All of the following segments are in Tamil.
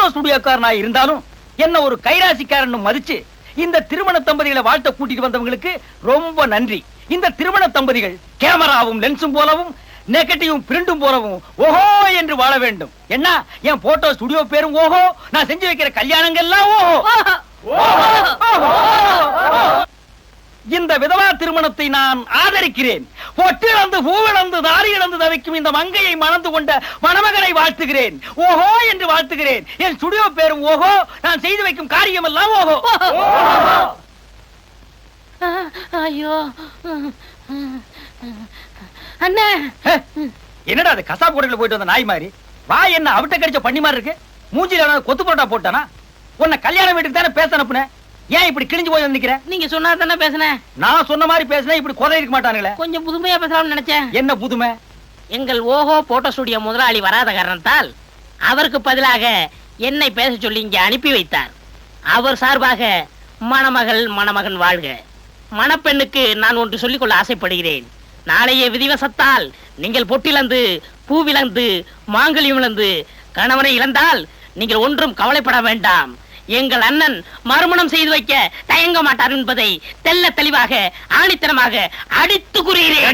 போட்டோ ஸ்டுடியோக்காரனா இருந்தாலும் என்ன ஒரு கைராசிக்காரன் மதிச்சு இந்த திருமண தம்பதிகளை வாழ்த்த கூட்டிட்டு வந்தவங்களுக்கு ரொம்ப நன்றி. இந்த திருமண தம்பதிகள் கேமராவும் லென்ஸும் போலவும் நெகட்டிவும் பிரிண்டும் போலவும் ஓஹோ என்று வாழ வேண்டும். என்ன என் போட்டோ ஸ்டுடியோ பேரும் ஓஹோ, நான் செஞ்சு வைக்கிற கல்யாணங்கள்லாம் ஓஹோ. இந்த விதவா திருமணத்தை நான் ஆதரிக்கிறேன். பொட்டிழந்து பூவிழந்து தாரி இழந்து தவிக்கும் இந்த மங்கையை மணந்து கொண்ட மணமகனை வாழ்த்துகிறேன். ஓஹோ என்று வாழ்த்துகிறேன். என் ஸ்டுடியோ பேரும் ஓஹோ, நான் செய்து வைக்கும் காரியம் எல்லாம் ஓஹோ. ஐயோ அண்ணா, என்னடா அது கசாப்பு கடையில போயிட்டு வந்த நாய் மாதிரி வா, என்ன அவிட்ட கடிச்ச பண்ணி மாதிரி இருக்கு. மூஞ்சில கொத்து போட்டா போட்டானா? உன்னை கல்யாண வீட்டுக்கு தானே பேச அனுப்புனேன், ஏன் இப்படி கிழிஞ்சு போய் நிக்கிற? நீங்க சொன்னா தானே பேசுனேன். நான் சொன்ன மாதிரி பேசினா இப்படி கொதை இருக்க மாட்டானுங்களே. கொஞ்சம் புதுமையா பேசலாம்னு நினைச்சேன். என்ன புதுமை? எங்கள் ஓஹோ போட்டோ ஸ்டுடியோ முதலாளி வராத காரணத்தால் அவருக்கு பதிலாக என்னை பேச சொல்லி இங்கே அனுப்பி வைத்தார். அவர் சார்பாக மணமகள் மணமகன் வாழ்க. மணப்பெண்ணுக்கு நான் ஒன்று சொல்லிக்கொள்ள ஆசைப்படுகிறேன். நாளைய விதிவசத்தால் நீங்கள் பொட்டிலந்து பூவிலந்து மாங்கல்யம் இழந்து கணவனை இழந்தால் நீங்கள் ஒன்றும் கவலைப்பட வேண்டாம். எங்கள் அண்ணன் மறுமணம் செய்து வைக்க தயங்க மாட்டார் என்பதை தெல்ல தெளிவாக ஆணித்தனமாக அடித்து கூறுகிறேன்.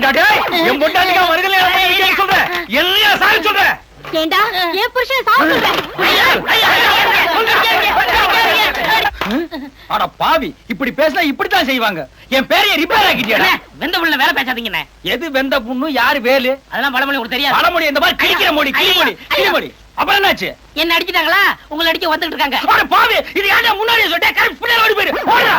அட பாவி, இப்படி பேசினா இப்படித்தான் செய்வாங்க. என் பேரைய ரிப்பேர் ஆக்கிட்டியா? வெந்த புள்ள வேலை பேசாதீங்க. எது வெந்த புண்ணு, யாரு வேலு? அதெல்லாம் பழமொழி உங்களுக்கு தெரியாது. பழமொழி இந்த மாதிரி கிழிக்கிற மொழி, கிழிமொழி, கிழிமொழி. அப்புறம் என்னாச்சு? என்ன அடிச்சிட்டாங்களா? உங்களை அடிக்க வந்துட்டு இருக்காங்க. பாவி, இது ஏன்டா முன்னாடியே சொல்லிட்டே கரெக்ட் பிள்ளையோட போயிரு.